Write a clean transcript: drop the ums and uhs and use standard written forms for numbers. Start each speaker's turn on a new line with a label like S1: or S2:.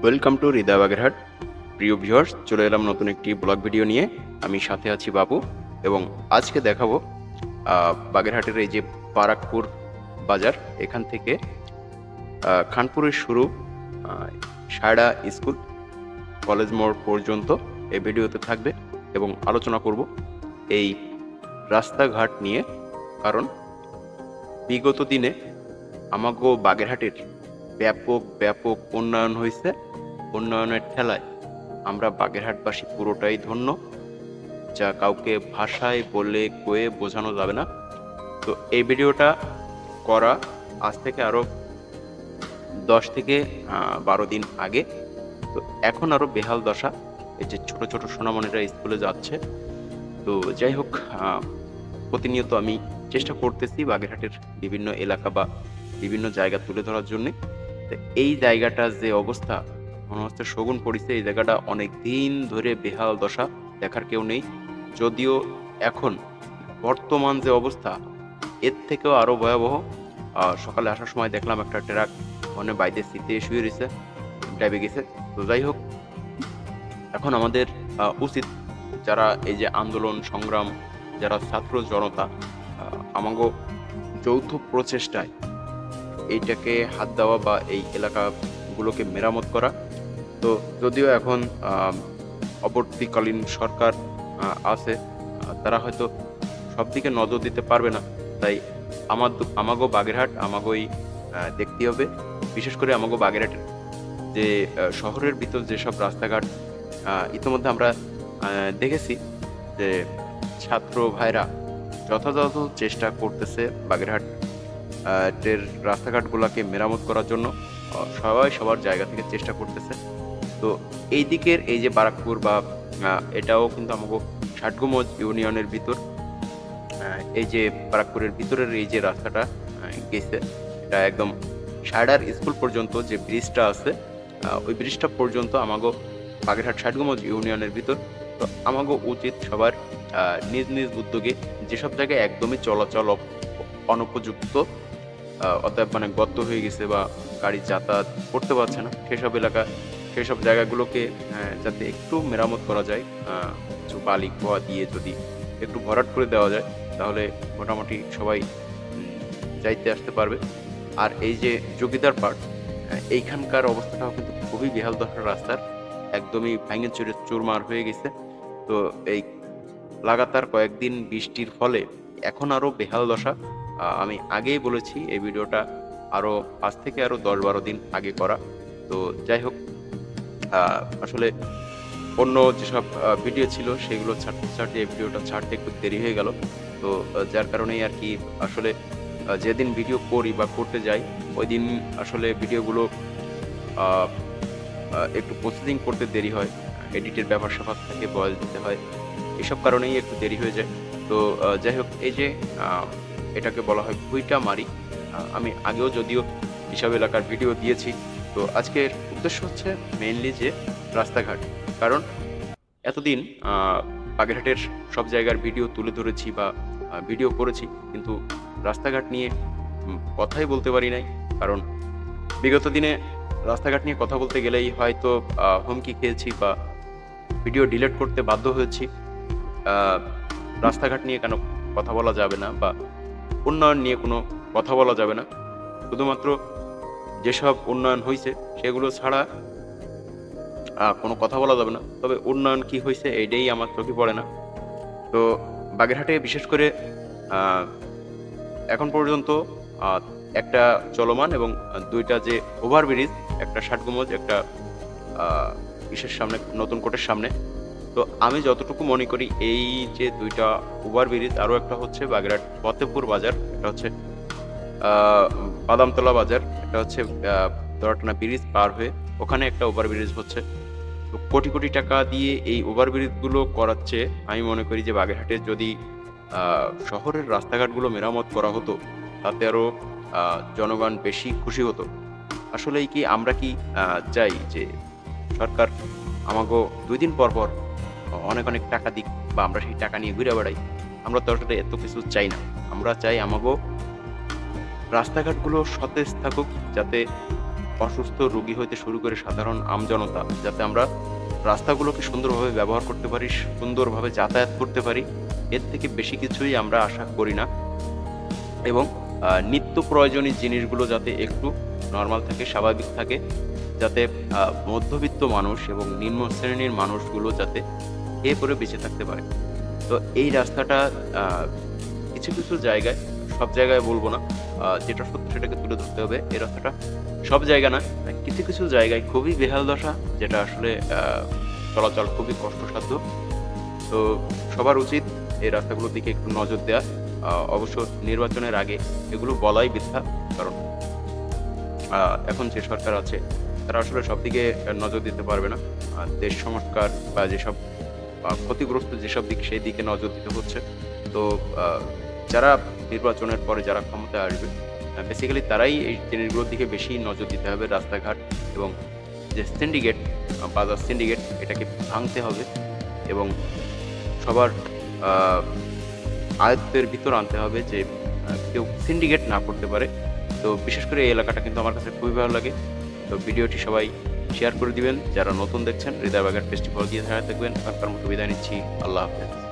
S1: Welcome to হৃদয় বাগেরহাট। প্রিয় viewers, চলে এলাম নতুন একটি ব্লগ ভিডিও নিয়ে। আমি সাথে আছি বাবু, এবং আজকে দেখাবো বাগেরহাটের এই যে বারাকপুর বাজার, এখান থেকে খানপুরের শুরু সায়রা স্কুল কলেজ মোড় পর্যন্ত এই ভিডিওতে থাকবে, এবং আলোচনা করব এই রাস্তাঘাট নিয়ে। কারণ বিগত দিনে আমাগো বাগেরহাটের ব্যাপক উন্নয়ন হয়েছে। উন্নয়নের ঠেলায় আমরা বাগেরহাটবাসী পুরোটাই ধন্য, যা কাউকে ভাষায় বলে কয়ে বোঝানো যাবে না। তো এই ভিডিওটা করা আজ থেকে আরো 10 থেকে 12 দিন আগে। তো এখন আরো বেহাল দশা, এই যে ছোট ছোট সোনামণিরা স্কুলে যাচ্ছে। তো যাই হোক, প্রতিনিয়ত আমি চেষ্টা করতেছি বাগেরহাটের বিভিন্ন এলাকা বা বিভিন্ন জায়গা তুলে ধরার জন্য। এই জায়গাটা যে অবস্থা, মনে হচ্ছে শগুন পড়েছে। এই জায়গাটা অনেক দিন ধরে বেহাল দশা, দেখার কেউ নেই। যদিও এখন বর্তমান যে অবস্থা, এর থেকেও আরো ভয়াবহ। সকালে আসার সময় দেখলাম একটা ট্রাক মানে বাইরে সিটে শুয়ে রয়েছে, ড্রাইভে গেছে। তো যাই হোক, এখন আমাদের উচিত, যারা এই যে আন্দোলন সংগ্রাম, যারা ছাত্র জনতা, আমাগো যৌথ প্রচেষ্টায় এইটাকে হাত দেওয়া বা এই এলাকাগুলোকে মেরামত করা। তো যদিও এখন অবর্তীকালীন সরকার আছে, তারা হয়তো সব দিকে নজর দিতে পারবে না। তাই আমাগো বাগেরহাট আমাগোই দেখতে হবে। বিশেষ করে আমাগো বাগেরহাটের যে শহরের ভিতর যেসব রাস্তাঘাট ইতিমধ্যে আমরা দেখেছি যে ছাত্র ভাইরা যথাযথ চেষ্টা করতেছে বাগেরহাট রাস্তাঘাটগুলোকে মেরামত করার জন্য। সবাই সবার জায়গা থেকে চেষ্টা করতেছে। তো এই দিকের এই যে বারাকপুর বা এটাও কিন্তু আমাকে ষাটগুমজ ইউনিয়নের ভিতর, এই যে বারাকপুরের ভিতরের এই যে রাস্তাটা গেছে, এটা একদম সায়রা স্কুল পর্যন্ত যে ব্রিজটা আছে, ওই ব্রিজটা পর্যন্ত আমাগো বাগেরহাট ষাটগুমজ ইউনিয়নের ভিতর। তো আমাগো উচিত সবার নিজ নিজ উদ্যোগে যেসব জায়গায় একদমই চলাচল অনুপযুক্ত, অতএব মানে গর্ত হয়ে গেছে বা গাড়ি যাতায়াত করতে পারছে না, সেসব জায়গাগুলোকে যাতে একটু মেরামত করা যায়, কিছু বালি খোয়া দিয়ে যদি একটু ভরাট করে দেওয়া যায়, তাহলে মোটামুটি সবাই যাইতে আসতে পারবে। আর এই যে জগিদার পাড়, এইখানকার অবস্থাটাও কিন্তু খুবই বেহাল দশার রাস্তার, একদমই ভেঙে চুরে চুরমার হয়ে গেছে। তো এই লাগাতার কয়েকদিন বৃষ্টির ফলে এখন আরো বেহাল দশা। আমি আগেই বলেছি এই ভিডিওটা আরো 5 থেকে আরো 10-12 দিন আগে করা। তো যাই হোক, আসলে অন্য যেসব ভিডিও ছিল সেগুলো ছাড়তে এই ভিডিওটা ছাড়তে একটু দেরি হয়ে গেল। তো যার কারণেই আর কি, আসলে যেদিন ভিডিও করি বা করতে যাই, ওই দিন আসলে ভিডিওগুলো একটু প্রসেসিং করতে দেরি হয়, এডিটের ব্যাপার স্যাপার থাকে, ভয়েস দিতে হয়, এসব কারণেই একটু দেরি হয়ে যায়। তো যাই হোক, এই যে এটাকে বলা হয় ভুইটা মারি। আমি আগেও যদিও এসব এলাকার ভিডিও দিয়েছি। তো আজকের উদ্দেশ্য হচ্ছে মেইনলি যে রাস্তাঘাট। কারণ এতদিন বাগেরহাটের সব জায়গার ভিডিও তুলে ধরেছি বা ভিডিও করেছি, কিন্তু রাস্তাঘাট নিয়ে কথাই বলতে পারি নাই। কারণ বিগত দিনে রাস্তাঘাট নিয়ে কথা বলতে গেলেই হয়তো হুমকি খেয়েছি বা ভিডিও ডিলিট করতে বাধ্য হয়েছি। রাস্তাঘাট নিয়ে কেন কথা বলা যাবে না, বা উন্নয়ন নিয়ে কোনো কথা বলা যাবে না? শুধুমাত্র যেসব উন্নয়ন হয়েছে সেগুলো ছাড়া কোনো কথা বলা যাবে না। তবে উন্নয়ন কি হয়েছে এইটাই আমার চোখে পড়ে না। তো বাগেরহাটে বিশেষ করে এখন পর্যন্ত একটা চলমান এবং 2টা যে ওভারব্রিজ, একটা ষাটগুমজ, একটা বিশেষ সামনে নতুন কোটের সামনে। তো আমি যতটুকু মনে করি এই যে 2টা ওভারব্রিজ, আরও একটা হচ্ছে বাগেরহাট ফতেপুর বাজার, এটা হচ্ছে বাদামতলা বাজার, এটা হচ্ছে দরাটানা ব্রিজ পার হয়ে ওখানে একটা ওভারব্রিজ হচ্ছে। তো কোটি কোটি টাকা দিয়ে এই ওভারব্রিজগুলো করাচ্ছে। আমি মনে করি যে বাগেরহাটের যদি শহরের রাস্তাঘাটগুলো মেরামত করা হতো, তাতে আরও জনগণ বেশি খুশি হতো। আসলেই কি আমরা কি চাই যে সরকার আমাগো 2 দিন পর পর অনেক অনেক টাকা দিক, বা আমরা সেই টাকা নিয়ে ঘুরে বেড়াই? আমরা তো আসলে এত কিছু চাই না। আমরা চাই আমাগো রাস্তাঘাটগুলো সতেজ থাকুক, যাতে অসুস্থ রোগী হইতে শুরু করে সাধারণ আমজনতা যাতে আমরা রাস্তাগুলোকে সুন্দরভাবে ব্যবহার করতে পারি, সুন্দরভাবে যাতায়াত করতে পারি, এর থেকে বেশি কিছুই আমরা আশা করি না। এবং নিত্য প্রয়োজনীয় জিনিসগুলো যাতে একটু নরমাল থাকে, স্বাভাবিক থাকে, যাতে মধ্যবিত্ত মানুষ এবং নিম্ন শ্রেণীর মানুষগুলো যাতে খেয়ে পরে বেঁচে থাকতে পারে। তো এই রাস্তাটা কিছু, কিছু জায়গায়, সব জায়গায় বলব না, যেটা সত্য সেটাকে তুলে ধরতে হবে। এই রাস্তাটা সব জায়গা না, কিছু, কিছু জায়গায় খুবই বেহাল দশা, যেটা আসলে চলাচল খুবই কষ্টসাধ্য। তো সবার উচিত এই রাস্তাগুলোর দিকে একটু নজর দেয়া। অবশ্য নির্বাচনের আগে এগুলো বলাই বৃথা। কারণ এখন যে সরকার আছে তারা আসলে সবদিকে নজর দিতে পারবে না। দেশ সংস্কার বা যেসব ক্ষতিগ্রস্ত যেসব দিক, সেই দিকে নজর দিতে হচ্ছে। তো যারা নির্বাচনের পরে যারা ক্ষমতায় আসবে, বেসিক্যালি তারাই এই জিনিসগুলোর দিকে বেশি নজর দিতে হবে। রাস্তাঘাট এবং যে সিন্ডিকেট, বাজার সিন্ডিকেট, এটাকে ভাঙতে হবে এবং সবার আয়ত্তের ভিতর আনতে হবে যে কেউ সিন্ডিকেট না করতে পারে। তো বিশেষ করে এই এলাকাটা কিন্তু আমার কাছে খুবই ভালো লাগে। তো ভিডিওটি সবাই শেয়ার করে দিবেন। যারা নতুন দেখছেন, হৃদয় বাগের পেজটি ফলো দিয়ে থাকবেন। এখনকার মতো বিদায় নিচ্ছি। আল্লাহ হাফেজ।